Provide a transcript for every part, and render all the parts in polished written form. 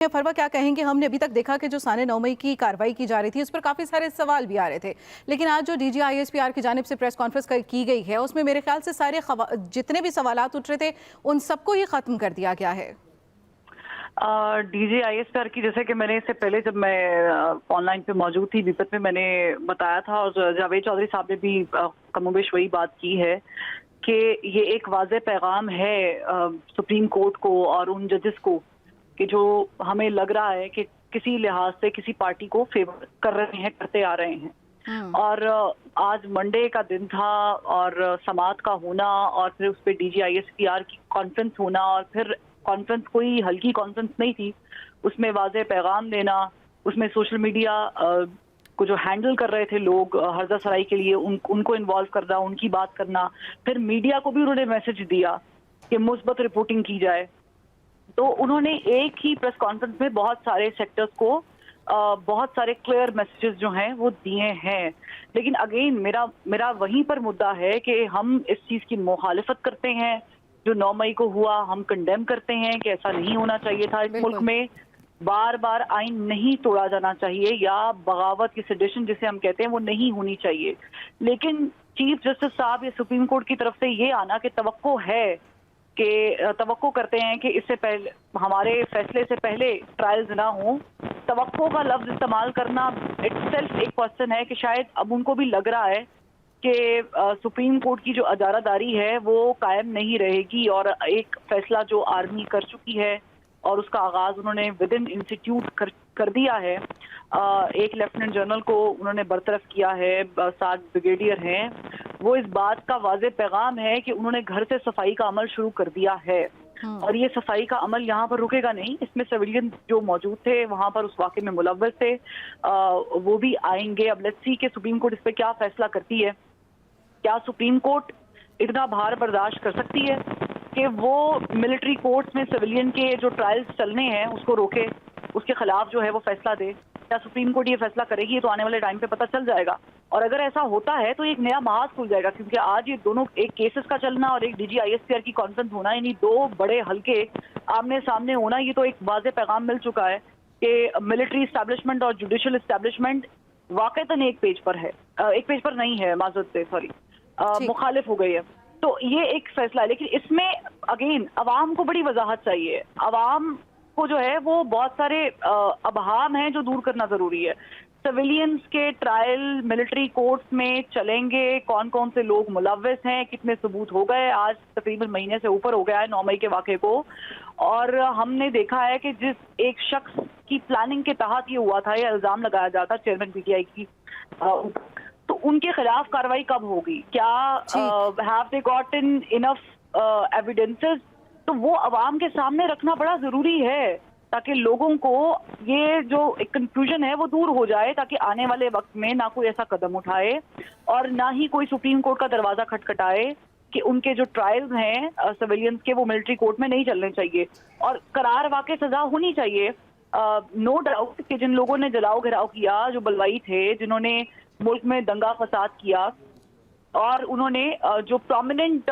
फरवा, क्या कहेंगे? हमने अभी तक देखा कि जो साने 9 मई की कार्रवाई की जा रही थी उस पर काफ़ी सारे सवाल भी आ रहे थे, लेकिन आज जो डीजी आईएसपीआर की जानिब से प्रेस कॉन्फ्रेंस की गई है उसमें मेरे ख्याल से सारे जितने भी सवालात उठ रहे थे उन सबको ही ख़त्म कर दिया गया है। डीजी आईएसपीआर की, जैसे कि मैंने इससे पहले जब मैं ऑनलाइन पे मौजूद थी विपत में, मैंने बताया था और जावेद चौधरी साहब ने भी कमोबेश वही बात की है कि ये एक वाज़े पैगाम है सुप्रीम कोर्ट को और उन जजेस को कि जो हमें लग रहा है कि किसी लिहाज से किसी पार्टी को फेवर कर रहे हैं, करते आ रहे हैं। और आज मंडे का दिन था और समात का होना और फिर उस पर डीजी आईएसपीआर की कॉन्फ्रेंस होना, और फिर कॉन्फ्रेंस कोई हल्की कॉन्फ्रेंस नहीं थी, उसमें वाज़े पैगाम देना, उसमें सोशल मीडिया को जो हैंडल कर रहे थे लोग हर्जा सराई के लिए उनको इन्वॉल्व करना, उनकी बात करना, फिर मीडिया को भी उन्होंने मैसेज दिया कि मुस्बत रिपोर्टिंग की जाए। तो उन्होंने एक ही प्रेस कॉन्फ्रेंस में बहुत सारे सेक्टर्स को बहुत सारे क्लियर मैसेजेस जो हैं वो दिए हैं। लेकिन अगेन मेरा वहीं पर मुद्दा है कि हम इस चीज़ की मुखालिफत करते हैं। जो 9 मई को हुआ हम कंडेम करते हैं कि ऐसा नहीं होना चाहिए था। इस मुल्क में बार बार आइन नहीं तोड़ा जाना चाहिए, या बगावत की सेडिशन जिसे हम कहते हैं वो नहीं होनी चाहिए। लेकिन चीफ जस्टिस साहब या सुप्रीम कोर्ट की तरफ से ये आना कि तवक्को करते हैं कि इससे पहले हमारे फैसले से पहले ट्रायल्स ना हो, तवक्को का लफ्ज इस्तेमाल करना इटसेल्फ एक क्वेश्चन है कि शायद अब उनको भी लग रहा है कि सुप्रीम कोर्ट की जो अदालतदारी है वो कायम नहीं रहेगी, और एक फैसला जो आर्मी कर चुकी है और उसका आगाज उन्होंने विद इन इंस्टीट्यूट कर दिया है। एक लेफ्टिनेंट जनरल को उन्होंने बरतरफ किया है, 7 ब्रिगेडियर हैं, वो इस बात का वाज़े पैगाम है कि उन्होंने घर से सफाई का अमल शुरू कर दिया है। और ये सफाई का अमल यहाँ पर रुकेगा नहीं, इसमें सिविलियन जो मौजूद थे वहाँ पर उस वाक़े में मुलव्वस थे, वो भी आएंगे। अब लेट्स सी कि सुप्रीम कोर्ट इस पर क्या फैसला करती है। क्या सुप्रीम कोर्ट इतना भार बर्दाश्त कर सकती है कि वो मिलिट्री कोर्ट्स में सिविलियन के जो ट्रायल्स चलने हैं उसको रोके, उसके खिलाफ जो है वो फैसला दे? क्या सुप्रीम कोर्ट ये फैसला करेगी? ये तो आने वाले टाइम पे पता चल जाएगा। और अगर ऐसा होता है तो एक नया महाज खुल जाएगा, क्योंकि आज ये दोनों, एक केसेस का चलना और एक डीजी आईएसपीआर की कॉन्फ्रेंस होना, यानी 2 बड़े हल्के आमने सामने होना, ये तो एक वाज़े पैगाम मिल चुका है कि मिलिट्री इस्टेब्लिशमेंट और जुडिशल इस्टेब्लिशमेंट वाकईतन एक पेज पर है, एक पेज पर नहीं है, माजरत से सॉरी, मुखालिफ हो गई है। तो ये एक फैसला है, लेकिन इसमें अगेन अवाम को बड़ी वजाहत चाहिए। अवाम को जो है वो बहुत सारे अबहाम हैं जो दूर करना जरूरी है। सिविलियंस के ट्रायल मिलिट्री कोर्ट्स में चलेंगे, कौन कौन से लोग मुलव्वस हैं, कितने सबूत हो गए, आज तकरीबन महीने से ऊपर हो गया है 9 मई के वाक़े को, और हमने देखा है कि जिस एक शख्स की प्लानिंग के तहत ये हुआ था, ये इल्ज़ाम लगाया जाता चेयरमैन पीटीआई की, तो उनके खिलाफ कार्रवाई कब होगी? क्या have they gotten enough evidences? तो वो अवाम के सामने रखना बड़ा जरूरी है ताकि लोगों को ये जो एक कंफ्यूजन है वो दूर हो जाए, ताकि आने वाले वक्त में ना कोई ऐसा कदम उठाए और ना ही कोई सुप्रीम कोर्ट का दरवाजा खटखटाए कि उनके जो ट्रायल्स हैं सिविलियंस के वो मिलिट्री कोर्ट में नहीं चलने चाहिए और करार वाकई सजा होनी चाहिए। नो डाउट कि जिन लोगों ने जलाओ घिराव किया, जो बलवाई थे, जिन्होंने मुल्क में दंगा फसाद किया, और उन्होंने जो प्रोमिनेंट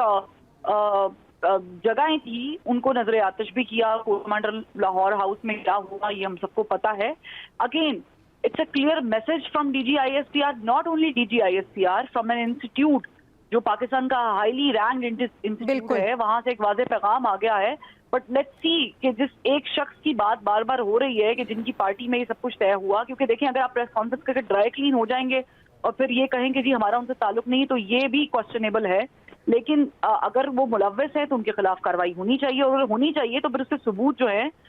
जगहें थी उनको नजर आतिश भी किया। कमांडर लाहौर हाउस में क्या हुआ ये हम सबको पता है। Again it's a clear message from DG ISPR, not only DG ISPR, from an institute जो पाकिस्तान का हाईली रैंक्ड इंस्टीट्यूट है, वहां से एक वाज़े पैगाम आ गया है। बट लेट्स सी कि जिस एक शख्स की बात बार बार हो रही है कि जिनकी पार्टी में ये सब कुछ तय हुआ, क्योंकि देखें अगर आप प्रेस कॉन्फ्रेंस करके ड्राई क्लीन हो जाएंगे और फिर ये कहें कि जी हमारा उनसे ताल्लुक नहीं, तो ये भी क्वेश्चनेबल है। लेकिन अगर वो मुलव्वस है तो उनके खिलाफ कार्रवाई होनी चाहिए, और अगर होनी चाहिए तो फिर उसके सबूत जो है